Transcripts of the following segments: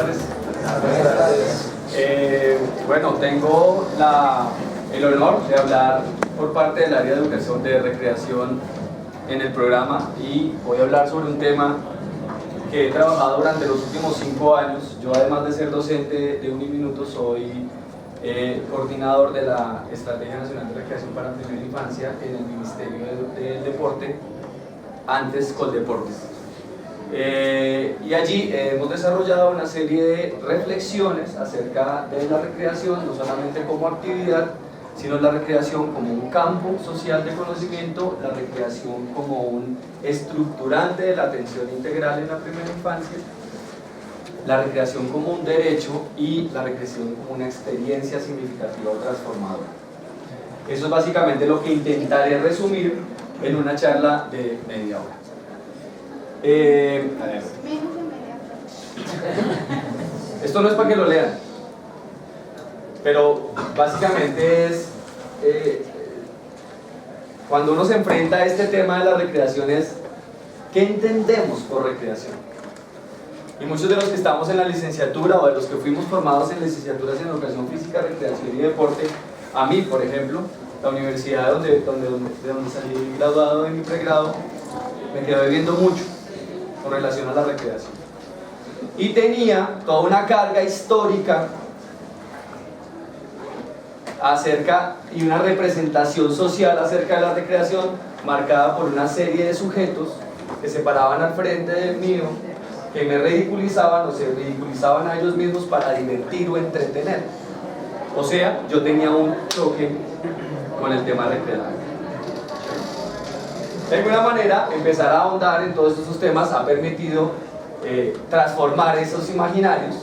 tardes. Bueno, tengo el honor de hablar por parte del área de educación de recreación en el programa y voy a hablar sobre un tema que he trabajado durante los últimos 5 años. Yo, además de ser docente de Uniminuto, soy coordinador de la Estrategia Nacional de Recreación para Primera Infancia en el Ministerio del Deporte, antes Coldeportes. Y allí hemos desarrollado una serie de reflexiones acerca de la recreación, no solamente como actividad, sino la recreación como un campo social de conocimiento, la recreación como un estructurante de la atención integral en la primera infancia, la recreación como un derecho y la recreación como una experiencia significativa o transformadora. Eso es básicamente lo que intentaré resumir en una charla de media hora. Esto no es para que lo lean, pero básicamente es cuando uno se enfrenta a este tema de la recreación es ¿qué entendemos por recreación? Y muchos de los que estamos en la licenciatura o de los que fuimos formados en licenciaturas en educación física, recreación y deporte, a mí, por ejemplo, la universidad de donde salí graduado en mi pregrado, me quedó debiendo mucho con relación a la recreación. Y tenía toda una carga histórica y una representación social acerca de la recreación marcada por una serie de sujetos que se paraban al frente del mío, que me ridiculizaban o se ridiculizaban a ellos mismos para divertir o entretener. O sea, yo tenía un choque con el tema recreativo. De alguna manera, empezar a ahondar en todos esos temas ha permitido transformar esos imaginarios,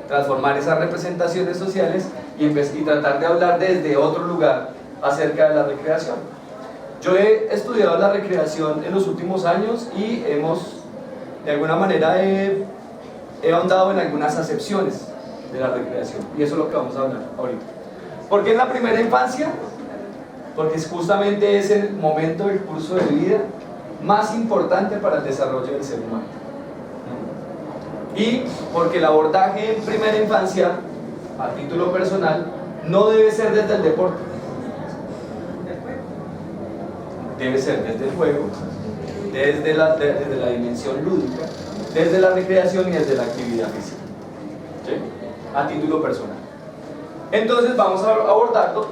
transformar esas representaciones sociales y tratar de hablar desde otro lugar acerca de la recreación. Yo he estudiado la recreación en los últimos años y de alguna manera he ahondado en algunas acepciones de la recreación, y eso es lo que vamos a hablar ahorita. ¿Por qué en la primera infancia? Porque justamente es el momento del curso de vida más importante para el desarrollo del ser humano. Y porque el abordaje en primera infancia, a título personal, no debe ser desde el deporte. Debe ser desde el juego, desde la dimensión lúdica, desde la recreación y desde la actividad física. ¿Sí? A título personal. Entonces vamos a abordarlo.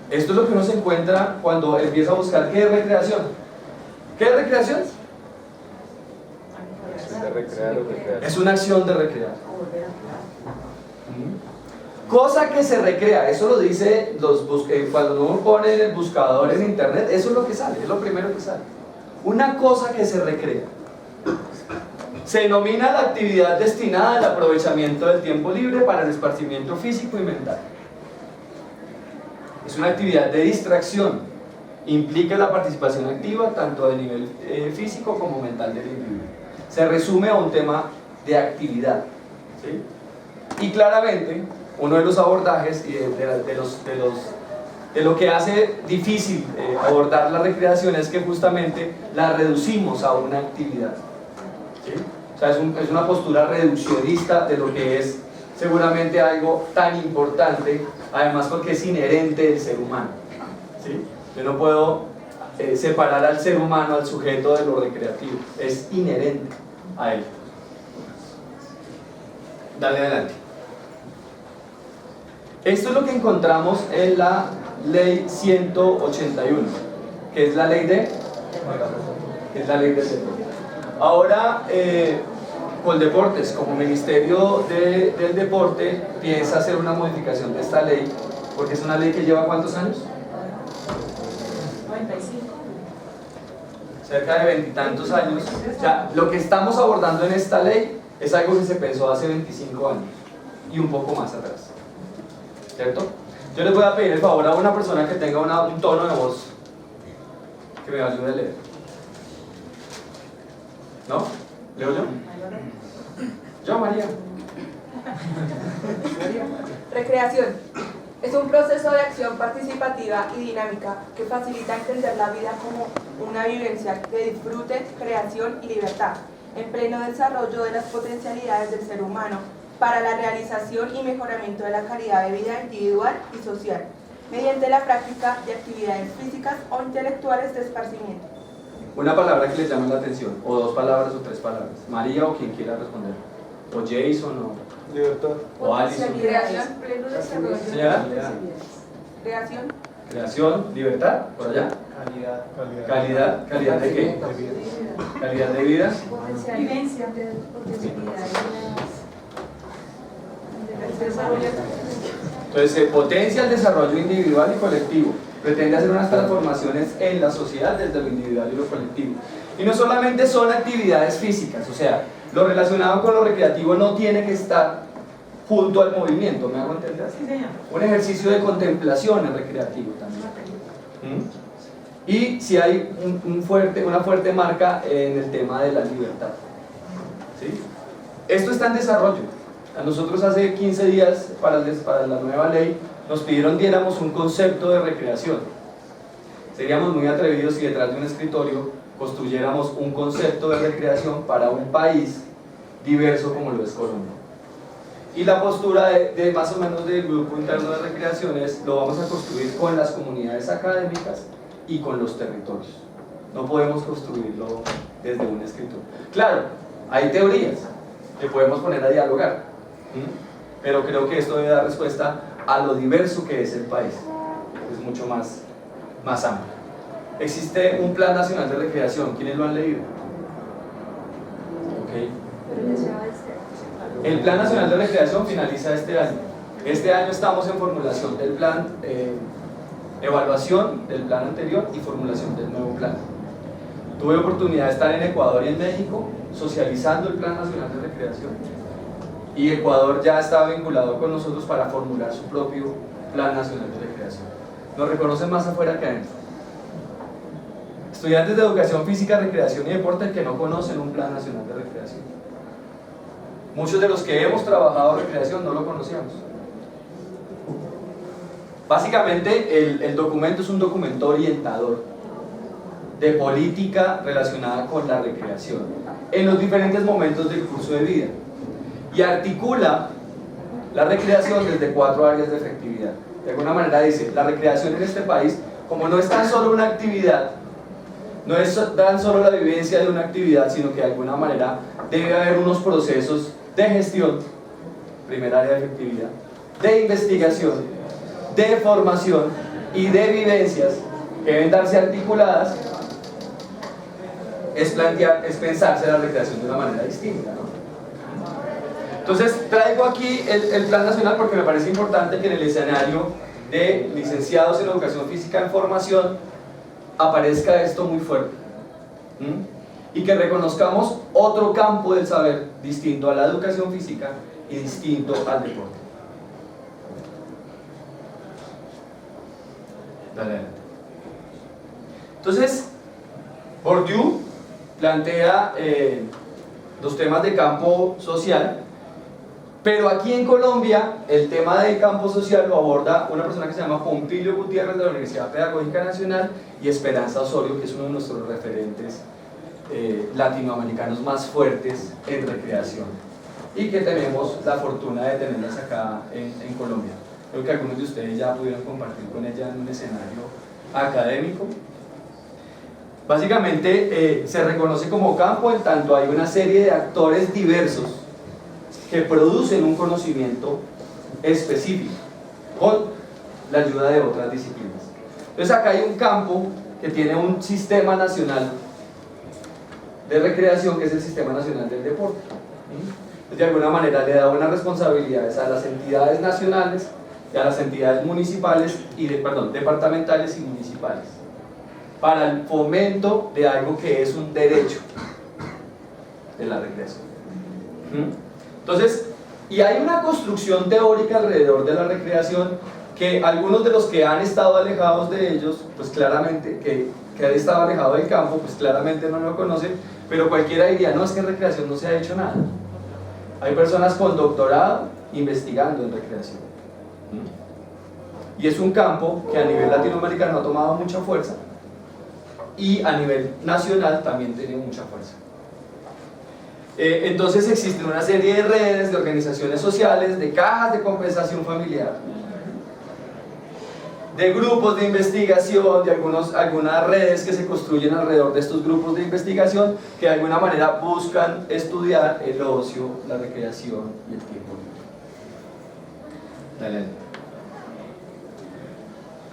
Esto es lo que uno se encuentra cuando empieza a buscar qué es recreación. ¿Qué es recreación? Es una acción de recrear. Cosa que se recrea, eso lo dice cuando uno pone en el buscador en internet, eso es lo que sale, es lo primero que sale. Una cosa que se recrea. Se denomina la actividad destinada al aprovechamiento del tiempo libre para el esparcimiento físico y mental. Es una actividad de distracción, implica la participación activa tanto a nivel físico como mental del individuo. Se resume a un tema de actividad, ¿sí? Y claramente uno de los abordajes y de lo que hace difícil abordar la recreación es que justamente la reducimos a una actividad, ¿sí? O sea, es una postura reduccionista de lo que es seguramente algo tan importante, además porque es inherente del ser humano, ¿sí? Yo no puedo separar al ser humano, al sujeto, de lo recreativo, es inherente a él. Dale adelante. Esto es lo que encontramos en la ley 181, que es la ley del deporte. Ahora, Coldeportes, como Ministerio del Deporte, piensa hacer una modificación de esta ley, porque es una ley que lleva ¿cuántos años? 95. Cerca de 20 y tantos años. O sea, lo que estamos abordando en esta ley es algo que se pensó hace 25 años y un poco más atrás, ¿cierto? Yo les voy a pedir el favor a una persona que tenga un tono de voz que me ayude a leer. ¿No? ¿Leo yo? Yo, María. Recreación. Es un proceso de acción participativa y dinámica que facilita entender la vida como una vivencia de disfrute, creación y libertad. en pleno desarrollo de las potencialidades del ser humano para la realización y mejoramiento de la calidad de vida individual y social, mediante la práctica de actividades físicas o intelectuales de esparcimiento. Una palabra que les llame la atención, o dos palabras o tres palabras. María o quien quiera responder. O Jason o... Libertad. O Alison. Creación, pleno desarrollo. Señora. Creación. Creación, libertad, por allá. Calidad. Calidad de qué? Calidad de vida. Vivencia de potencialidades. Entonces se potencia el desarrollo individual y colectivo. Pretende hacer unas transformaciones en la sociedad desde lo individual y lo colectivo. Y no solamente son actividades físicas, o sea, lo relacionado con lo recreativo no tiene que estar junto al movimiento, ¿me hago entender? Sí, señor. Un ejercicio de contemplación es recreativo también. Y si hay una fuerte marca en el tema de la libertad. ¿Sí? Esto está en desarrollo. A nosotros hace 15 días, para la nueva ley, nos pidieron diéramos un concepto de recreación. Seríamos muy atrevidos si detrás de un escritorio construyéramos un concepto de recreación para un país diverso como lo es Colombia. Y la postura de más o menos del grupo interno de recreación es: lo vamos a construir con las comunidades académicas y con los territorios. No podemos construirlo desde un escritorio. Claro, hay teorías que podemos poner a dialogar, pero creo que esto debe dar respuesta a lo diverso que es el país. Es mucho más amplio. Existe un Plan Nacional de Recreación. ¿Quiénes lo han leído? Okay. El Plan Nacional de Recreación finaliza este año. Este año estamos en formulación del plan, evaluación del plan anterior y formulación del nuevo plan. Tuve oportunidad de estar en Ecuador y en México socializando el Plan Nacional de Recreación, y Ecuador ya está vinculado con nosotros para formular su propio Plan Nacional de Recreación. Nos reconocen más afuera que adentro. Estudiantes de Educación Física, Recreación y Deporte que no conocen un Plan Nacional de Recreación. Muchos de los que hemos trabajado recreación no lo conocíamos. Básicamente el documento es un documento orientador de política relacionada con la recreación en los diferentes momentos del curso de vida, y articula la recreación desde 4 áreas de efectividad. De alguna manera dice: la recreación en este país, como no es tan solo una actividad, no es tan solo la vivencia de una actividad, sino que de alguna manera debe haber unos procesos de gestión, primera área de efectividad, de investigación, de formación y de vivencias que deben darse articuladas. Es pensarse la recreación de una manera distinta, ¿no? Entonces traigo aquí el Plan Nacional porque me parece importante que en el escenario de licenciados en Educación Física en Formación aparezca esto muy fuerte, y que reconozcamos otro campo del saber distinto a la educación física y distinto al deporte. Dale. Entonces, Bourdieu plantea los temas de campo social, pero aquí en Colombia el tema del campo social lo aborda una persona que se llama Pompilio Gutiérrez de la Universidad Pedagógica Nacional y Esperanza Osorio, que es uno de nuestros referentes latinoamericanos más fuertes en recreación y que tenemos la fortuna de tenerlas acá en Colombia. Creo que algunos de ustedes ya pudieron compartir con ella en un escenario académico. Básicamente se reconoce como campo en tanto hay una serie de actores diversos que producen un conocimiento específico con la ayuda de otras disciplinas. Entonces acá hay un campo que tiene un sistema nacional de recreación, que es el Sistema Nacional del Deporte. Entonces, de alguna manera le da unas responsabilidades a las entidades nacionales y a las entidades municipales departamentales y municipales para el fomento de algo que es un derecho de la recreación. Entonces, y hay una construcción teórica alrededor de la recreación que algunos de los que han estado alejados de ellos, pues claramente, que han estado alejados del campo, pues claramente no lo conocen, pero cualquiera diría: no, es que en recreación no se ha hecho nada. Hay personas con doctorado investigando en recreación. Y es un campo que a nivel latinoamericano ha tomado mucha fuerza y a nivel nacional también tiene mucha fuerza. Entonces existen una serie de redes, de organizaciones sociales, de cajas de compensación familiar, de grupos de investigación, de algunas redes que se construyen alrededor de estos grupos de investigación que de alguna manera buscan estudiar el ocio, la recreación y el tiempo libre. Dale.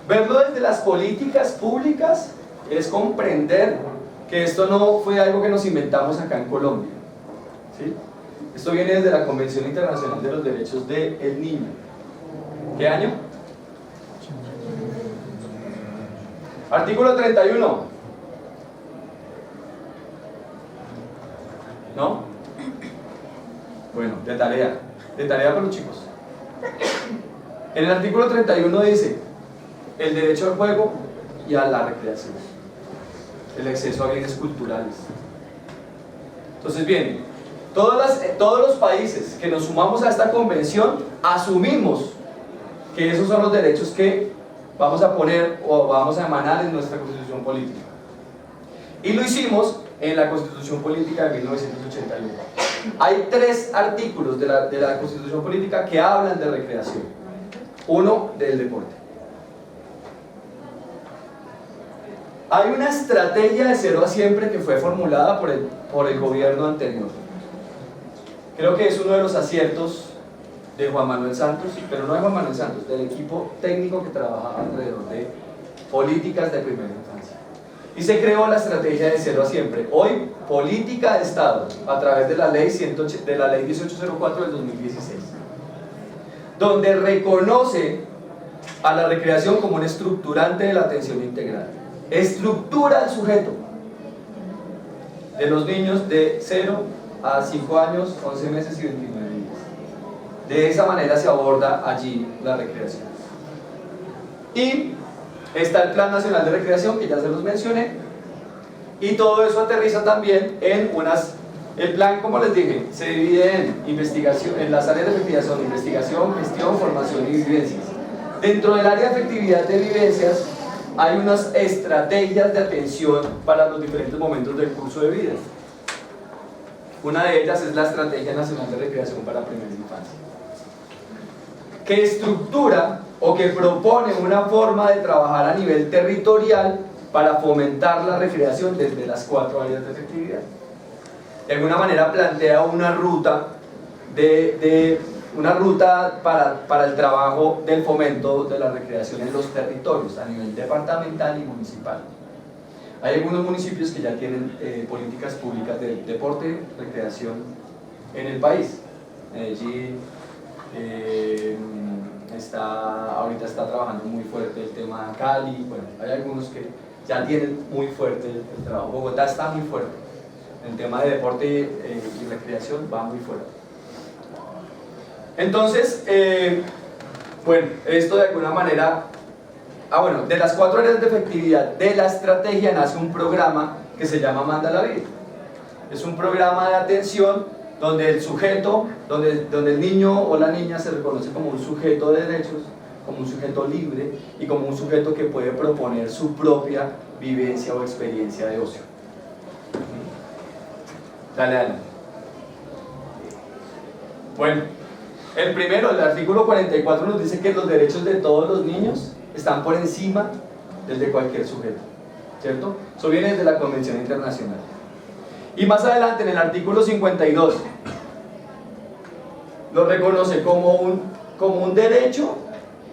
Verlo desde las políticas públicas es comprender que esto no fue algo que nos inventamos acá en Colombia, ¿sí? Esto viene desde la Convención Internacional de los Derechos del Niño. ¿Qué año? Artículo 31. ¿No? Bueno, de tarea para los chicos. En el artículo 31 dice el derecho al juego y a la recreación, el acceso a bienes culturales. Entonces bien, todos los países que nos sumamos a esta convención asumimos que esos son los derechos que vamos a poner o vamos a emanar en nuestra Constitución Política. Y lo hicimos en la Constitución Política de 1981. Hay 3 artículos de la Constitución Política que hablan de recreación. Uno del deporte. Hay una estrategia de 0 a siempre que fue formulada por el gobierno anterior. Creo que es uno de los aciertos de Juan Manuel Santos, pero no de Juan Manuel Santos, del equipo técnico que trabajaba alrededor de políticas de primera infancia. Y se creó la estrategia de 0 a siempre. Hoy, política de Estado, a través de la ley 1804 del 2016, donde reconoce a la recreación como un estructurante de la atención integral. Estructura al sujeto de los niños de 0 a 5 años, 11 meses y 29 días. De esa manera se aborda allí la recreación. Y está el Plan Nacional de Recreación, que ya se los mencioné, y todo eso aterriza también en el plan, como les dije, se divide en investigación, en las áreas de efectividad son investigación, gestión, formación y vivencias. Dentro del área de efectividad de vivencias hay unas estrategias de atención para los diferentes momentos del curso de vida. Una de ellas es la Estrategia Nacional de Recreación para Primera Infancia, que estructura o que propone una forma de trabajar a nivel territorial para fomentar la recreación desde las 4 áreas de efectividad. De alguna manera plantea una ruta para el trabajo del fomento de la recreación en los territorios a nivel departamental y municipal. Hay algunos municipios que ya tienen políticas públicas de deporte, recreación en el país. Medellín ahorita está trabajando muy fuerte el tema Cali. Bueno, hay algunos que ya tienen muy fuerte el trabajo. Bogotá está muy fuerte. El tema de deporte y recreación va muy fuerte. Entonces, bueno, esto de alguna manera, de las 4 áreas de efectividad de la estrategia nace un programa que se llama Manda la Vida. Es un programa de atención donde el sujeto, donde el niño o la niña se reconoce como un sujeto de derechos, como un sujeto libre y como un sujeto que puede proponer su propia vivencia o experiencia de ocio. Dale, Ana. Bueno, el primero, el artículo 44 nos dice que los derechos de todos los niños están por encima del de cualquier sujeto, ¿cierto? Eso viene desde la Convención Internacional. Y más adelante, en el artículo 52, lo reconoce como un derecho,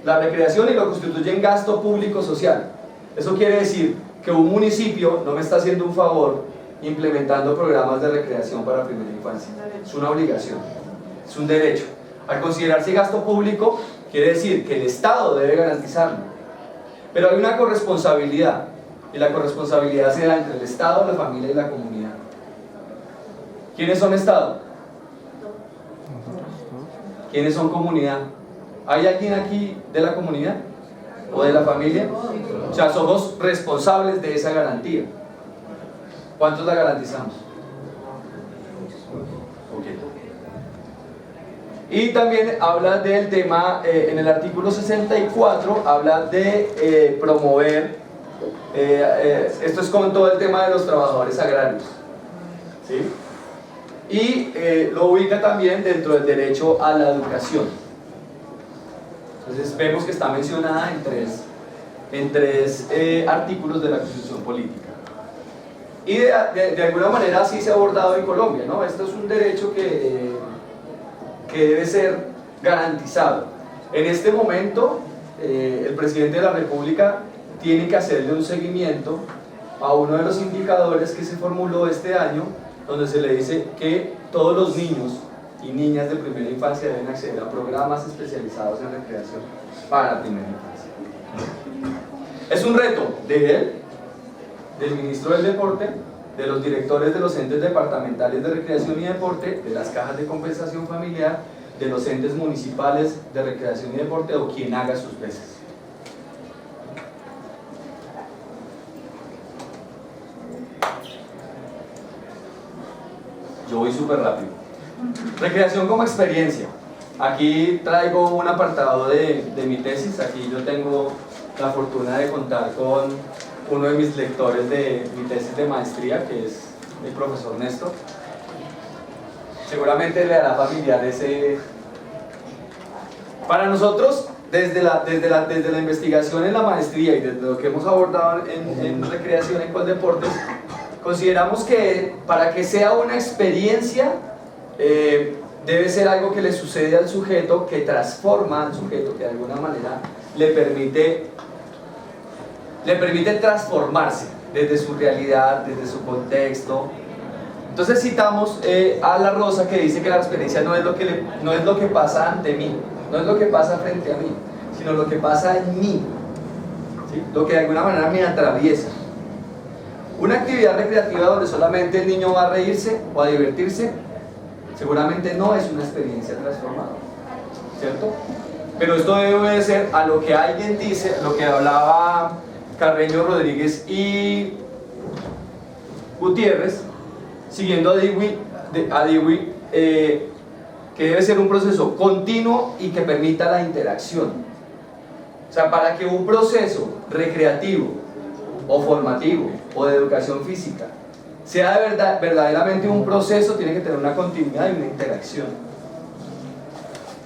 la recreación, y lo constituye en gasto público social. Eso quiere decir que un municipio no me está haciendo un favor implementando programas de recreación para primera infancia. Es una obligación, es un derecho. Al considerarse gasto público, quiere decir que el Estado debe garantizarlo. Pero hay una corresponsabilidad, y la corresponsabilidad se da entre el Estado, la familia y la comunidad. ¿Quiénes son Estado? ¿Quiénes son comunidad? ¿Hay alguien aquí de la comunidad? ¿O de la familia? O sea, somos responsables de esa garantía. ¿Cuántos la garantizamos? Okay. Y también habla del tema, en el artículo 64, habla de promover, esto es con todo el tema de los trabajadores agrarios, ¿sí? y lo ubica también dentro del derecho a la educación. Entonces vemos que está mencionada en tres artículos de la Constitución Política. Y de alguna manera así se ha abordado en Colombia, ¿no? Esto es un derecho que debe ser garantizado. En este momento, el presidente de la República tiene que hacerle un seguimiento a uno de los indicadores que se formuló este año, donde se le dice que todos los niños y niñas de primera infancia deben acceder a programas especializados en recreación para primera infancia. Es un reto de él, del ministro del Deporte, de los directores de los entes departamentales de recreación y deporte, de las cajas de compensación familiar, de los entes municipales de recreación y deporte o quien haga sus veces. Yo voy súper rápido. Recreación como experiencia. Aquí traigo un apartado de mi tesis. Aquí yo tengo la fortuna de contar con uno de mis lectores de mi tesis de maestría, que es el profesor Néstor. Seguramente le hará familiar ese. Para nosotros, desde la investigación en la maestría y desde lo que hemos abordado en recreación en Coldeportes, consideramos que para que sea una experiencia debe ser algo que le sucede al sujeto, que transforma al sujeto, que de alguna manera le permite transformarse desde su realidad, desde su contexto. Entonces citamos a La Rosa, que dice que la experiencia no es lo que pasa ante mí, no es lo que pasa frente a mí, sino lo que pasa en mí, ¿sí? Lo que de alguna manera me atraviesa. Una actividad recreativa donde solamente el niño va a reírse o a divertirse, seguramente no es una experiencia transformada, ¿cierto? Pero esto debe obedecer a lo que alguien dice, lo que hablaba Carreño, Rodríguez y Gutiérrez, siguiendo a Dewey, que debe ser un proceso continuo y que permita la interacción. O sea, para que un proceso recreativo o formativo o de educación física sea verdaderamente un proceso, tiene que tener una continuidad y una interacción.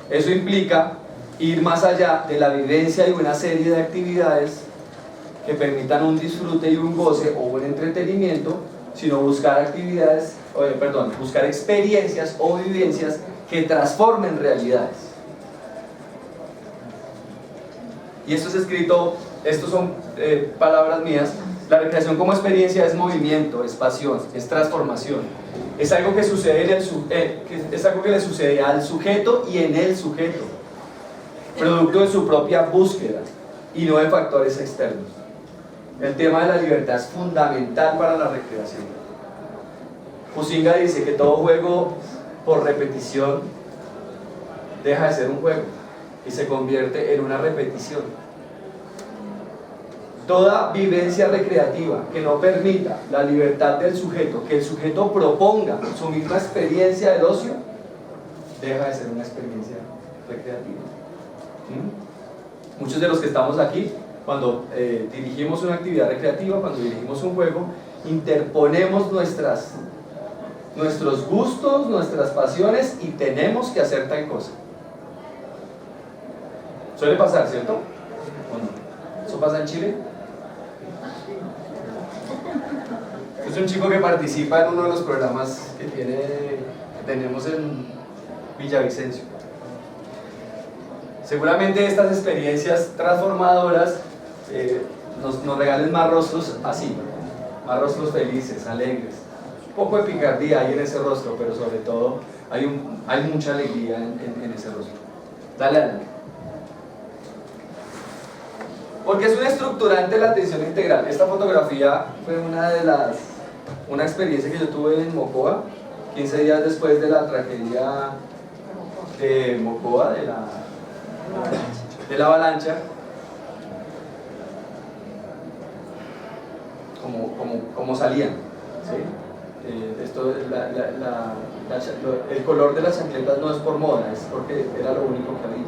Eso implica ir más allá de la vivencia y una serie de actividades que permitan un disfrute y un goce o un entretenimiento, sino buscar buscar experiencias o vivencias que transformen realidades. Y esto es escrito, estos son palabras mías. La recreación como experiencia es movimiento, es pasión, es transformación. Es algo que sucede es algo que le sucede al sujeto y en el sujeto, producto de su propia búsqueda y no de factores externos. El tema de la libertad es fundamental para la recreación. Huizinga dice que todo juego por repetición deja de ser un juego y se convierte en una repetición. Toda vivencia recreativa que no permita la libertad del sujeto, que el sujeto proponga su misma experiencia del ocio, deja de ser una experiencia recreativa. Muchos de los que estamos aquí, cuando dirigimos una actividad recreativa, cuando dirigimos un juego, interponemos nuestros gustos, nuestras pasiones y tenemos que hacer tal cosa. Suele pasar, ¿cierto? ¿O no? ¿Eso pasa en Chile? Es un chico que participa en uno de los programas que tenemos en Villavicencio. Seguramente estas experiencias transformadoras nos regalen más rostros así, más rostros felices, alegres. Un poco de picardía hay en ese rostro, pero sobre todo hay mucha alegría en ese rostro. Dale, Ana. Porque es un estructurante de la atención integral. Esta fotografía fue una experiencia que yo tuve en Mocoa, 15 días después de la tragedia de Mocoa, de la avalancha. Como salían, ¿sí? El color de las chancletas no es por moda, es porque era lo único que había.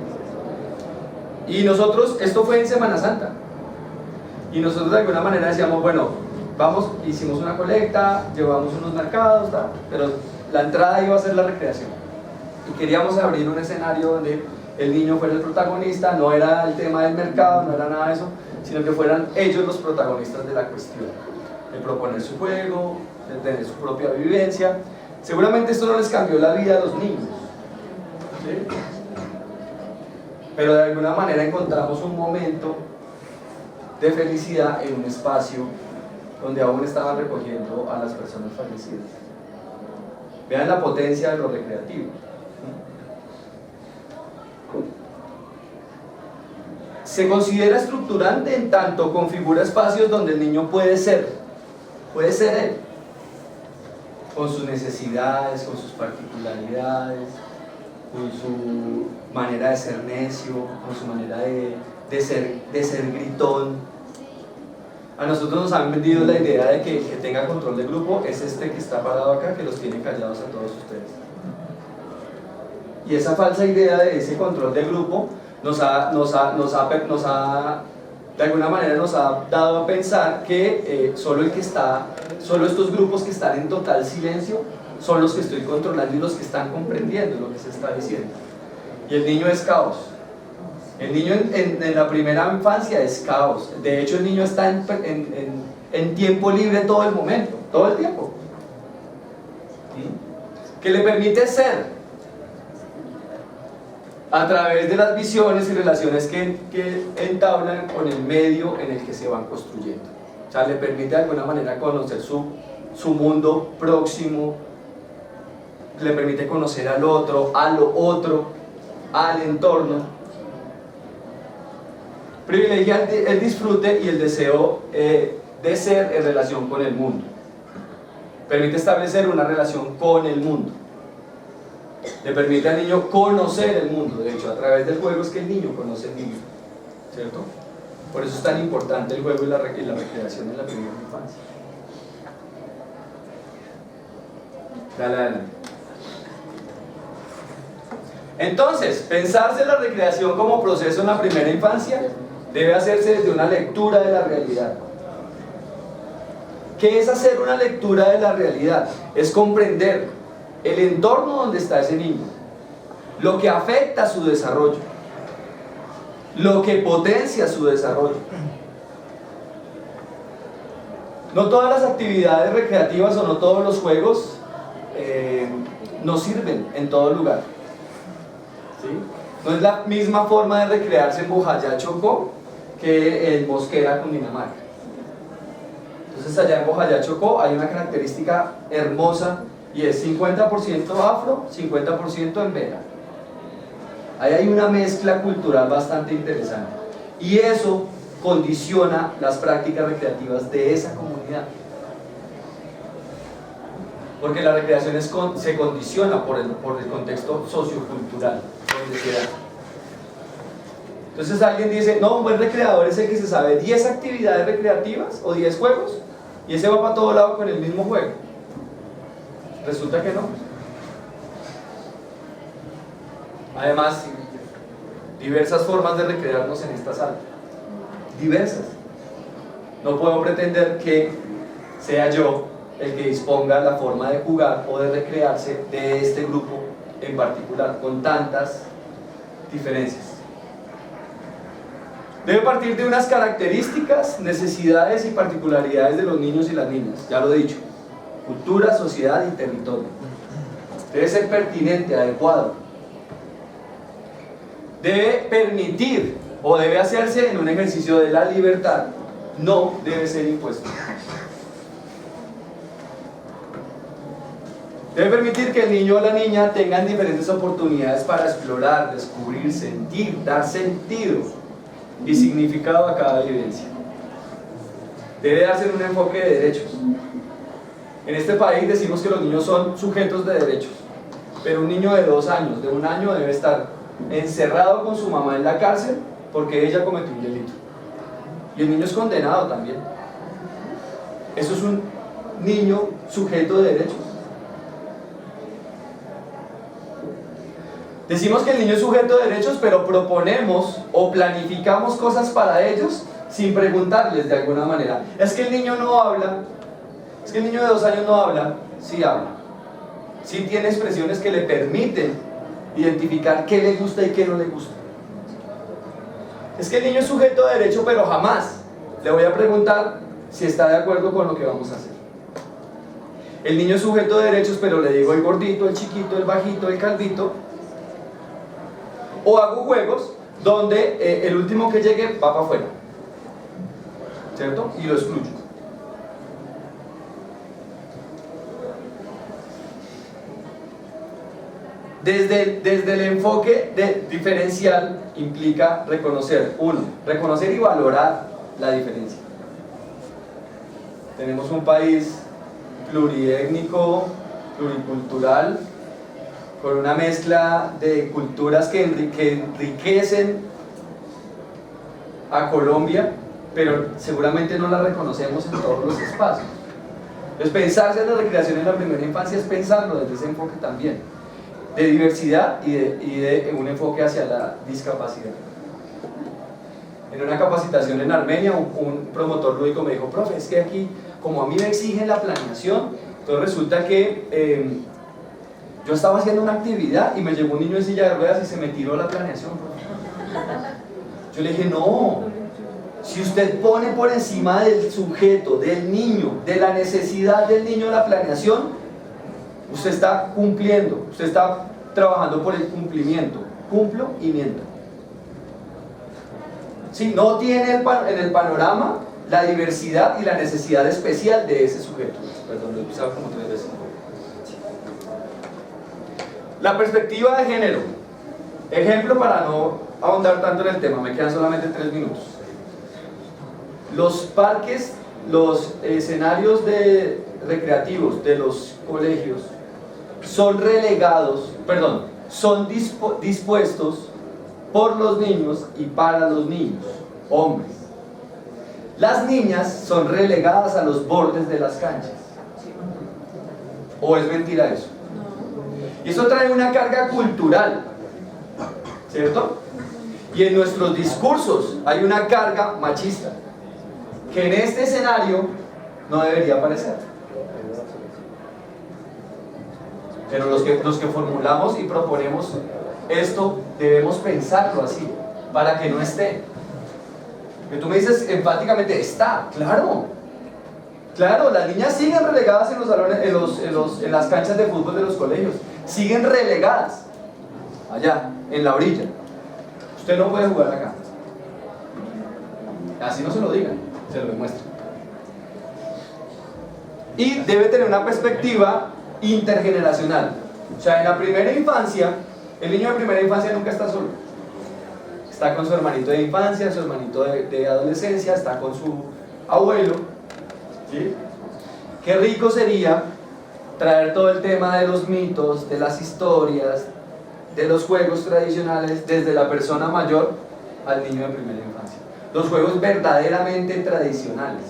Y nosotros, esto fue en Semana Santa, y nosotros de alguna manera decíamos, bueno, hicimos una colecta, llevamos unos mercados, pero la entrada iba a ser la recreación. Y queríamos abrir un escenario donde el niño fuera el protagonista, no era el tema del mercado, no era nada de eso, sino que fueran ellos los protagonistas de la cuestión, de proponer su juego, de tener su propia vivencia. Seguramente esto no les cambió la vida a los niños, ¿sí? Pero de alguna manera encontramos un momento de felicidad en un espacio donde aún estaban recogiendo a las personas fallecidas. Vean la potencia de lo recreativo. Se considera estructurante en tanto configura espacios donde el niño puede ser él, con sus necesidades, con sus particularidades, con su manera de ser necio, con su manera de ser gritón. A nosotros nos han vendido la idea de que tenga control de grupo es este que está parado acá, que los tiene callados a todos ustedes. Y esa falsa idea de ese control de grupo de alguna manera nos ha dado a pensar que solo estos grupos que están en total silencio son los que estoy controlando y los que están comprendiendo lo que se está diciendo. Y el niño es caos. El niño en la primera infancia es caos. De hecho, el niño está en tiempo libre todo el momento, todo el tiempo. ¿Sí? Que le permite ser a través de las visiones y relaciones que entablan con el medio en el que se van construyendo. O sea, le permite de alguna manera conocer su mundo próximo, le permite conocer al otro, a lo otro, al entorno. Privilegia el disfrute y el deseo de ser en relación con el mundo. Permite establecer una relación con el mundo. Le permite al niño conocer el mundo. De hecho, a través del juego es que el niño conoce el mundo, ¿cierto? Por eso es tan importante el juego y la recreación en la primera infancia. Dale. Entonces, pensarse la recreación como proceso en la primera infancia debe hacerse desde una lectura de la realidad. ¿Qué es hacer una lectura de la realidad? Es comprender el entorno donde está ese niño, lo que afecta su desarrollo, lo que potencia su desarrollo. No todas las actividades recreativas o no todos los juegos nos sirven en todo lugar, ¿sí? No es la misma forma de recrearse en Bojayá, Chocó, que en Mosquera, Cundinamarca. Entonces allá en Bojayá, Chocó hay una característica hermosa y es 50% afro, 50% en vega. Ahí hay una mezcla cultural bastante interesante y eso condiciona las prácticas recreativas de esa comunidad, porque la recreación se condiciona por el contexto sociocultural donde se da. Entonces alguien dice, no, un buen recreador es el que se sabe 10 actividades recreativas o 10 juegos y ese va para todo lado con el mismo juego. Resulta que no. Además, diversas formas de recrearnos en esta sala. Diversas. No puedo pretender que sea yo el que disponga la forma de jugar o de recrearse de este grupo en particular, con tantas diferencias. Debe partir de unas características, necesidades y particularidades de los niños y las niñas, ya lo he dicho. Cultura, sociedad y territorio. Debe ser pertinente, adecuado. Debe permitir o debe hacerse en un ejercicio de la libertad. No debe ser impuesto. Debe permitir que el niño o la niña tengan diferentes oportunidades para explorar, descubrir, sentir, dar sentido y significado a cada vivencia. Debe darse en un enfoque de derechos. En este país decimos que los niños son sujetos de derechos, pero un niño de 2 años, de 1 año, debe estar encerrado con su mamá en la cárcel porque ella cometió un delito. Y el niño es condenado también. Eso es un niño sujeto de derechos. Decimos que el niño es sujeto de derechos, pero proponemos o planificamos cosas para ellos sin preguntarles de alguna manera. Es que el niño no habla. Es que el niño de 2 años no habla. Sí habla. sí tiene expresiones que le permiten identificar qué le gusta y qué no le gusta. Es que el niño es sujeto de derecho, pero jamás le voy a preguntar si está de acuerdo con lo que vamos a hacer. El niño es sujeto de derechos, pero le digo el gordito, el chiquito, el bajito, el calvito. O hago juegos donde el último que llegue va para afuera, ¿cierto? Y lo excluyo. Desde el enfoque diferencial implica reconocer, reconocer y valorar la diferencia. Tenemos un país pluriétnico, pluricultural, con una mezcla de culturas que enriquecen a Colombia, pero seguramente no la reconocemos en todos los espacios. Entonces, pensarse en la recreación en la primera infancia es pensarlo desde ese enfoque también, de diversidad y de un enfoque hacia la discapacidad. En una capacitación en Armenia, un promotor lúdico me dijo: profe, es que aquí, como a mí me exigen la planeación, entonces resulta que yo estaba haciendo una actividad y me llegó un niño en silla de ruedas y se me tiró la planeación, profe. Yo le dije: no, si usted pone por encima del sujeto, del niño, de la necesidad del niño la planeación, usted está cumpliendo, usted está trabajando por el cumplimiento. Cumplo y miento. Si no tiene en el panorama la diversidad y la necesidad especial de ese sujeto. Perdón, lo he usado como 3 veces. La perspectiva de género. Ejemplo para no ahondar tanto en el tema, me quedan solamente 3 minutos. Los parques, los escenarios recreativos de los colegios son son dispuestos por los niños y para los niños, hombres. Las niñas son relegadas a los bordes de las canchas. ¿O es mentira eso? Y eso trae una carga cultural, ¿cierto? Y en nuestros discursos hay una carga machista, que en este escenario no debería aparecer. Pero los que formulamos y proponemos esto, debemos pensarlo así, para que no esté. Que tú me dices enfáticamente: está, claro. Claro, las niñas siguen relegadas en los salones, en las canchas de fútbol de los colegios. Siguen relegadas allá, en la orilla. Usted no puede jugar acá. Así no se lo digan, se lo demuestran. Y debe tener una perspectiva intergeneracional. O sea, en la primera infancia, el niño de primera infancia nunca está solo. Está con su hermanito de infancia, su hermanito de adolescencia, está con su abuelo. ¿Sí? Qué rico sería traer todo el tema de los mitos, de las historias, de los juegos tradicionales desde la persona mayor al niño de primera infancia. Los juegos verdaderamente tradicionales,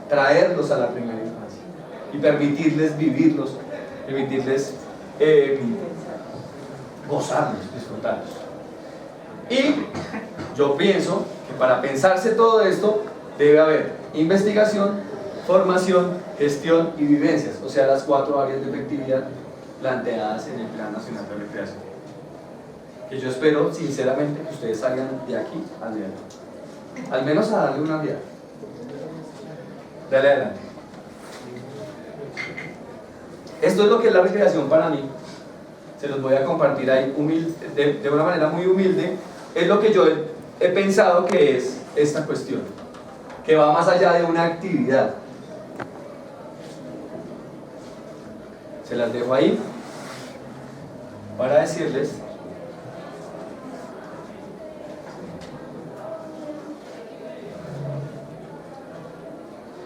traerlos a la primera infancia y permitirles vivirlos, permitirles gozarlos, disfrutarlos. Y yo pienso que para pensarse todo esto debe haber investigación, formación, gestión y vivencias, o sea, las 4 áreas de efectividad planteadas en el Plan Nacional de Recreación, que yo espero sinceramente que ustedes salgan de aquí al día, al menos a darle una mirada. Dale adelante. Esto es lo que es la recreación para mí. Se los voy a compartir ahí de una manera muy humilde. Es lo que yo he pensado que es esta cuestión, que va más allá de una actividad. Se las dejo ahí para decirles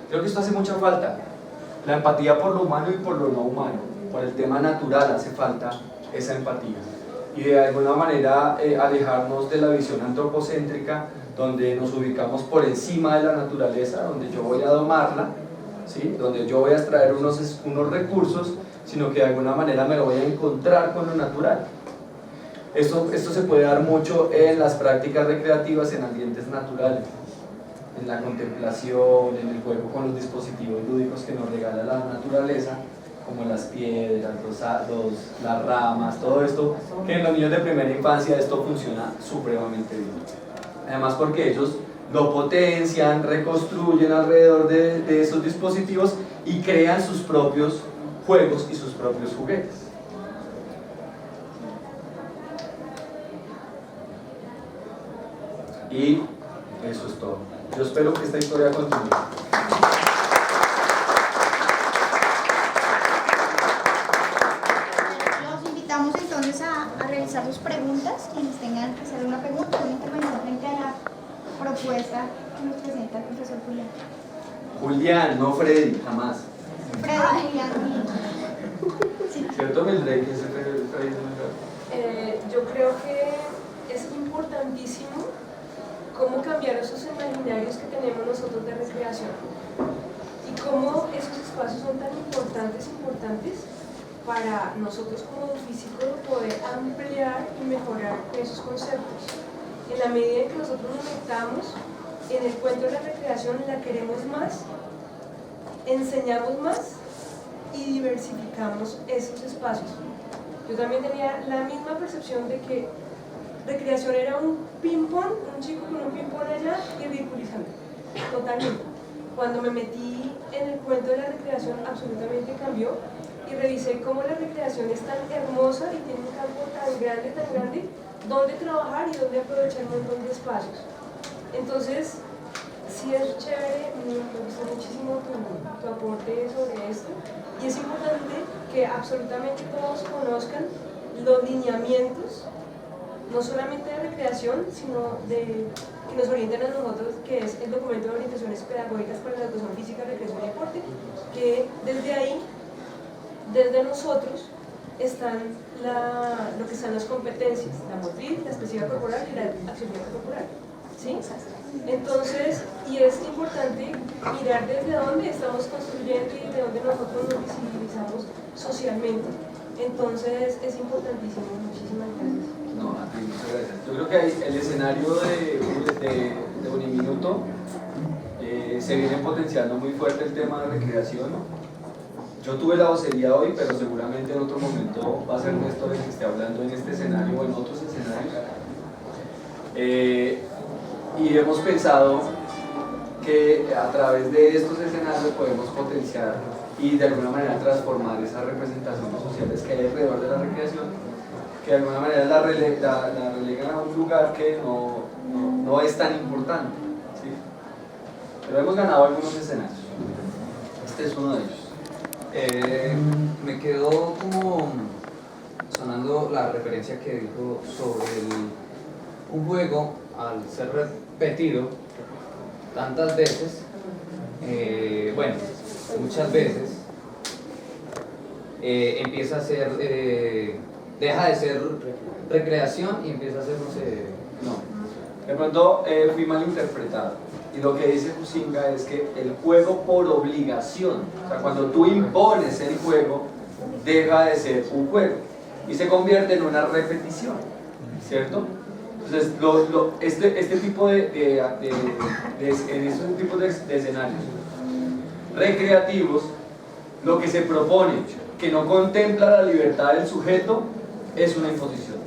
creo que esto hace mucha falta. La empatía por lo humano y por lo no humano, por el tema natural hace falta esa empatía. Y de alguna manera alejarnos de la visión antropocéntrica, donde nos ubicamos por encima de la naturaleza, donde yo voy a domarla, ¿sí? Donde yo voy a extraer unos recursos, sino que de alguna manera me lo voy a encontrar con lo natural. Esto se puede dar mucho en las prácticas recreativas en ambientes naturales, en la contemplación, en el juego con los dispositivos lúdicos que nos regala la naturaleza, como las piedras, las ramas, todo esto, que en los niños de primera infancia esto funciona supremamente bien. Además porque ellos lo potencian, reconstruyen alrededor de esos dispositivos y crean sus propios juegos y sus propios juguetes. Y eso es todo. Yo espero que esta historia continúe. Los invitamos entonces a realizar sus preguntas. Quienes tengan que hacer una pregunta o una intervención frente a la propuesta que nos presenta el profesor Julián. Julián, no Freddy, jamás. Freddy, Julián. Sí. ¿Cierto, Mildred? ¿Qué es Freddy? Yo creo que es importantísimo cómo cambiar esos imaginarios que tenemos nosotros de recreación y cómo esos espacios son tan importantes para nosotros como físicos poder ampliar y mejorar esos conceptos. En la medida en que nosotros nos metamos en el cuento de la recreación, la queremos más, enseñamos más y diversificamos esos espacios. Yo también tenía la misma percepción de que recreación era un ping-pong, un chico con un ping-pong allá y ridiculizando, totalmente. Cuando me metí en el cuento de la recreación, absolutamente cambió y revisé cómo la recreación es tan hermosa y tiene un campo tan grande, donde trabajar y donde aprovechar un montón de espacios. Entonces, sí es chévere, me gusta muchísimo tu aporte sobre esto y es importante que absolutamente todos conozcan los lineamientos, no solamente de recreación, sino que nos orienten a nosotros, que es el documento de orientaciones pedagógicas para la educación física, recreación y deporte, que desde ahí, desde nosotros, están lo que están las competencias, la motriz, la expresiva corporal y la actividad corporal, ¿sí? Entonces, y es importante mirar desde dónde estamos construyendo y desde dónde nosotros nos visibilizamos socialmente. Entonces, es importantísimo. Muchísimas gracias. No, a ti, muchas gracias. Yo creo que el escenario de Uniminuto se viene potenciando muy fuerte el tema de recreación, ¿no? Yo tuve la vocería hoy, pero seguramente en otro momento va a ser Néstor el que esté hablando en este escenario o en otros escenarios. Y hemos pensado que a través de estos escenarios podemos potenciar y de alguna manera transformar esas representaciones sociales que hay alrededor de la recreación, que de alguna manera la relegan a un lugar que no es tan importante, ¿sí? Pero hemos ganado algunos escenarios. Este es uno de ellos. Me quedó como sonando la referencia que dijo sobre un juego, al ser repetido tantas veces, muchas veces, empieza a ser, deja de ser recreación y empieza a ser, no sé... No, de pronto fui mal interpretado. Y lo que dice Huizinga es que el juego por obligación, o sea, cuando tú impones el juego, deja de ser un juego y se convierte en una repetición, ¿cierto? Entonces, este tipo de escenarios recreativos, lo que se propone, que no contempla la libertad del sujeto, es una imposición,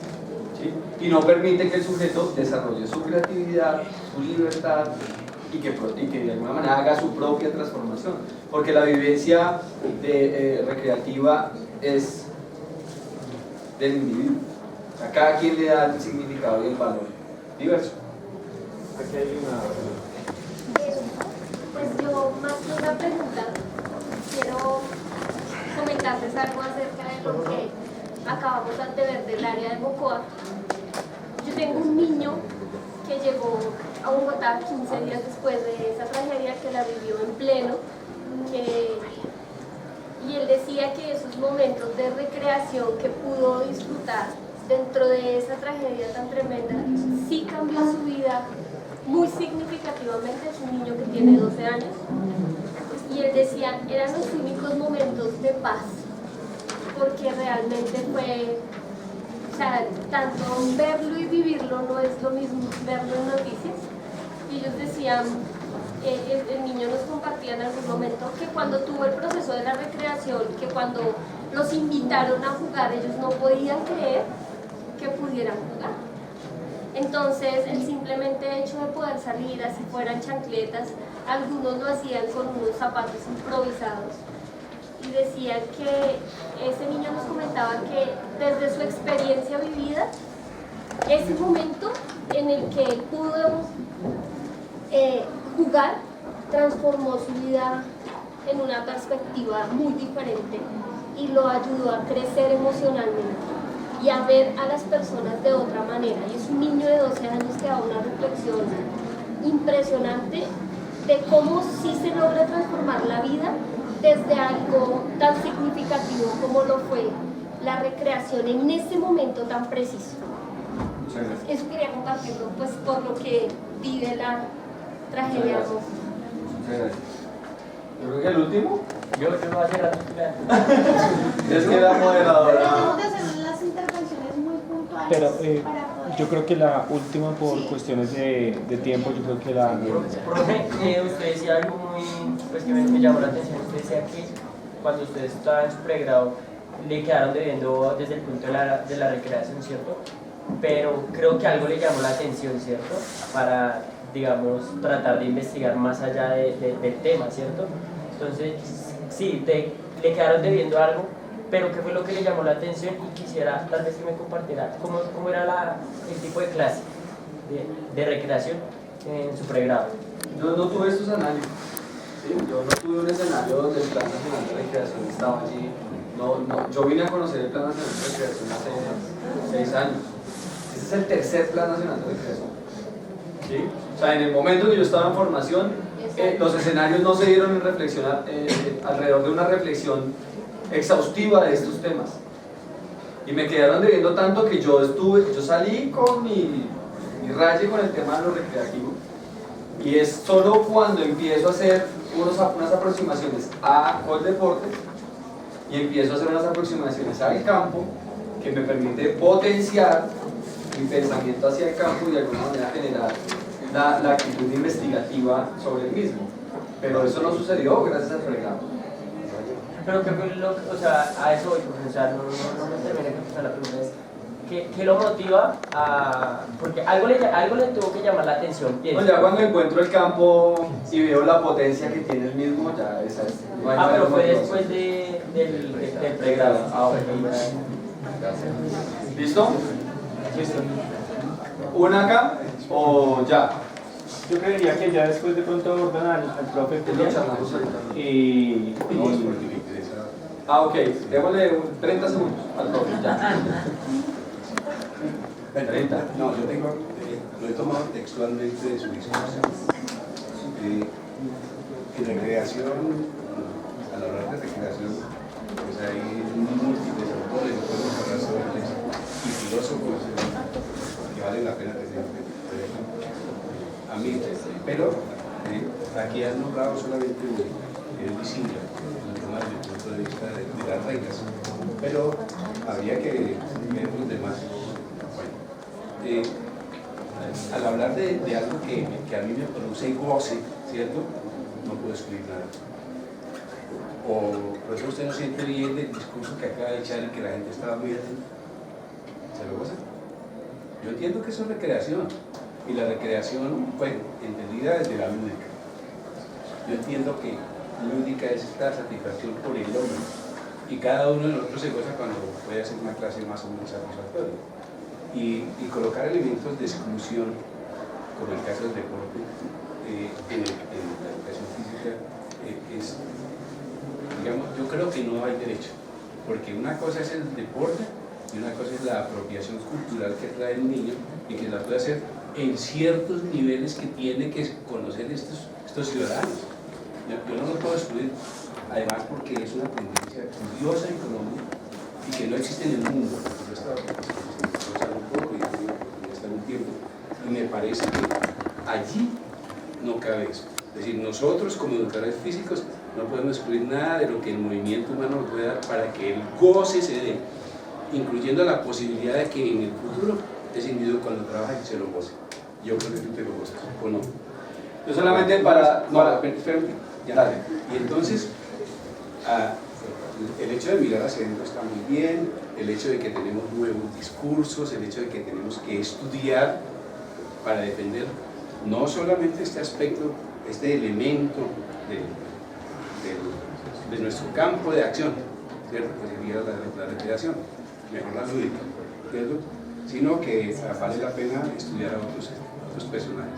¿sí? Y no permite que el sujeto desarrolle su creatividad, su libertad y que de alguna manera haga su propia transformación, porque la vivencia recreativa es del individuo. A cada quien le da el significado y el valor diverso. Aquí hay una... Pues yo, más que una pregunta, quiero comentarles algo acerca de lo que acabamos de ver del área de Mocoa. Yo tengo un niño que llegó a Bogotá 15 días después de esa tragedia, que la vivió en pleno, y él decía que esos momentos de recreación que pudo disfrutar dentro de esa tragedia tan tremenda, sí cambió su vida muy significativamente. Es un niño que tiene 12 años, y él decía, eran los únicos momentos de paz, porque realmente fue, o sea, tanto verlo y vivirlo no es lo mismo verlo en noticias. Y ellos decían, el niño nos compartía en algún momento que cuando tuvo el proceso de la recreación, recreación que cuando los invitaron a jugar ellos no podían creer que pudieran jugar. Entonces el simplemente hecho de poder salir, así fueran chancletas, algunos lo hacían con unos zapatos improvisados, y decían que ese niño nos comentaba que desde su experiencia vivida, ese momento en el que él pudo jugar transformó su vida en una perspectiva muy diferente y lo ayudó a crecer emocionalmente y a ver a las personas de otra manera. Y es un niño de 12 años que da una reflexión impresionante de cómo sí se logra transformar la vida desde algo tan significativo como lo fue la recreación en ese momento tan preciso. Eso quería compartirlo, pues, por lo que vive la tragedia. Muchas gracias. Yo creo que el último Yo voy a cerrar. es que la moderadora. Tratemos de hacer las intervenciones muy puntuales Pero para poder... yo creo que la última, por cuestiones de tiempo, yo creo que la... Profe, usted decía algo muy, pues que me llamó la atención. Usted decía que cuando usted estaba en su pregrado le quedaron debiendo desde el punto de la recreación, ¿cierto? Pero creo que algo le llamó la atención, ¿cierto? Para, digamos, tratar de investigar más allá del tema, ¿cierto? Entonces, sí, le quedaron debiendo algo, pero ¿qué fue lo que le llamó la atención? Y quisiera tal vez que me compartiera cómo era el tipo de clase de recreación en su pregrado. Yo no tuve estos análisis. ¿Sí? Yo no tuve un escenario donde el Plan Nacional de Recreación estaba allí. Yo vine a conocer el Plan Nacional de Recreación hace 6 años. Este es el tercer Plan Nacional de Recreación. ¿Sí? O sea, en el momento que yo estaba en formación, los escenarios no se dieron en reflexión, alrededor de una reflexión exhaustiva de estos temas. Y me quedaron debiendo tanto que yo salí con mi raye con el tema de lo recreativo. Y es solo cuando empiezo a hacer unas aproximaciones al deporte y empiezo a hacer unas aproximaciones al campo que me permite potenciar mi pensamiento hacia el campo y de alguna manera generar la actitud investigativa sobre el mismo. Pero eso no sucedió gracias al pregrado. Pero ¿qué fue o sea, a eso voy, o sea, no me terminé de contestar la pregunta. Es, ¿qué lo motiva a...? Porque algo le tuvo que llamar la atención, pienso. No, ya cuando encuentro el campo y veo la potencia que tiene el mismo, ya esa es... No hay pero fue motivación. después del pregrado. ¿Listo? Listo. ¿Una acá o ya? Yo creería que ya después de pronto abordan al profe Julián y Ok, démosle 30 segundos al profe, ya. 30. No, yo tengo, lo he tomado textualmente de su discurso. En recreación, al hablar de recreación, pues hay múltiples autores, razones y filósofos que vale la pena tener a mí, pero aquí han nombrado solamente el distingue desde el punto de vista de las reglas, pero habría que ver los demás. Bueno, al hablar de algo que a mí me produce goce, ¿cierto? No puedo escribir nada. O por eso usted no siente bien el discurso que acaba de echar y que la gente estaba muy atenta. ¿Se lo goza? Yo entiendo que eso es recreación. Y la recreación fue entendida desde la lúdica. Yo entiendo que lúdica es esta satisfacción por el hombre. Y cada uno de nosotros se goza cuando puede hacer una clase más o menos satisfactoria. Y colocar elementos de exclusión, como el caso del deporte, en la educación física, digamos, yo creo que no hay derecho. Porque una cosa es el deporte y una cosa es la apropiación cultural que trae el niño y que la puede hacer en ciertos niveles que tiene que conocer estos ciudadanos. Yo no lo puedo excluir, además porque es una tendencia curiosa en Colombia y que no existe en el mundo. Yo he estado un poco y he estado un tiempo y me parece que allí no cabe eso. Es decir, nosotros como educadores físicos no podemos excluir nada de lo que el movimiento humano nos puede dar para que el goce se dé, incluyendo la posibilidad de que en el futuro ese individuo cuando trabaja se lo goce. Yo creo que tú te lo gozas, ¿o no? Yo solamente para... No, espérate, ya. Dale. Y entonces, El hecho de mirar hacia adentro está muy bien, el hecho de que tenemos nuevos discursos, el hecho de que tenemos que estudiar para defender no solamente este aspecto, este elemento de nuestro campo de acción, ¿cierto? Que sería la recreación, mejor la lúdica, ¿cierto? Sino que vale la pena estudiar a otros personajes.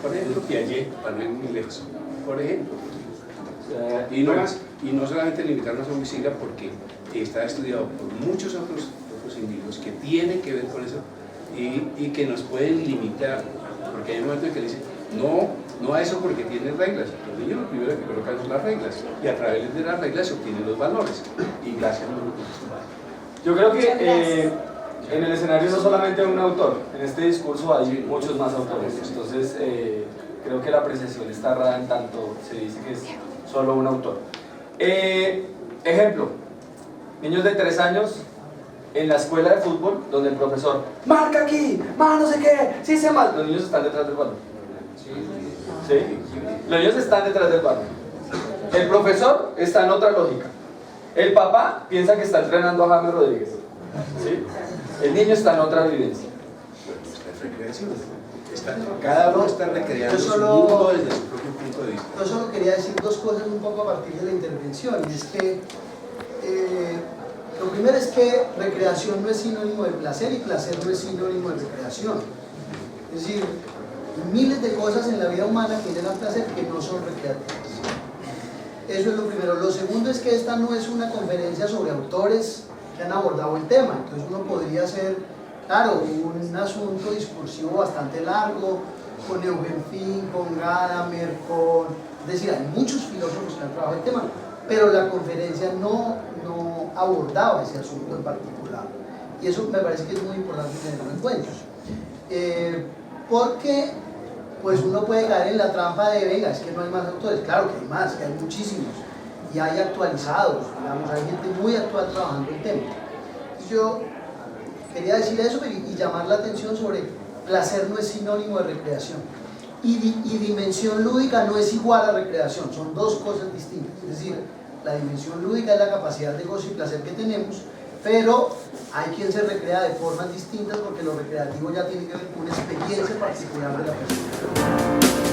Por ejemplo, Piaget, para no ir muy lejos, por ejemplo. Y no solamente limitarnos a Huizinga, porque está estudiado por muchos otros individuos que tienen que ver con eso y que nos pueden limitar, porque hay un momento en que le dicen no a eso porque tiene reglas. Los niños lo primero que colocan son las reglas y a través de las reglas se obtienen los valores. Y gracias a los Yo creo que en el escenario no solamente hay un autor, en este discurso hay muchos más autores, entonces creo que la apreciación está errada en tanto se dice que es solo un autor. Ejemplo, niños de 3 años en la escuela de fútbol donde el profesor marca aquí, no sé qué, sí se mal, los niños están detrás del balón. ¿Sí? Los niños están detrás del balón. El profesor está en otra lógica. El papá piensa que está entrenando a James Rodríguez. ¿Sí? El niño está en otra vivencia. Cada uno está recreando su mundo desde su propio punto de vista. Yo solo quería decir dos cosas un poco a partir de la intervención, y es que lo primero es que recreación no es sinónimo de placer y placer no es sinónimo de recreación. Es decir, miles de cosas en la vida humana que generan placer que no son recreativas. Eso es lo primero. Lo segundo es que esta no es una conferencia sobre autores que han abordado el tema, entonces uno podría hacer, claro, un asunto discursivo bastante largo, con Eugen Finn, con Gadamer, es decir, hay muchos filósofos que han trabajado el tema, pero la conferencia no abordaba ese asunto en particular, y eso me parece que es muy importante tenerlo en cuenta, porque pues uno puede caer en la trampa de, venga, es que no hay más autores. Claro que hay más, que hay muchísimos, y hay actualizados, digamos, hay gente muy actual trabajando el tema. Entonces yo quería decir eso y llamar la atención sobre placer no es sinónimo de recreación, y dimensión lúdica no es igual a recreación, son dos cosas distintas. Es decir, la dimensión lúdica es la capacidad de gozo y placer que tenemos, pero hay quien se recrea de formas distintas porque lo recreativo ya tiene que ver con una experiencia particular de la persona.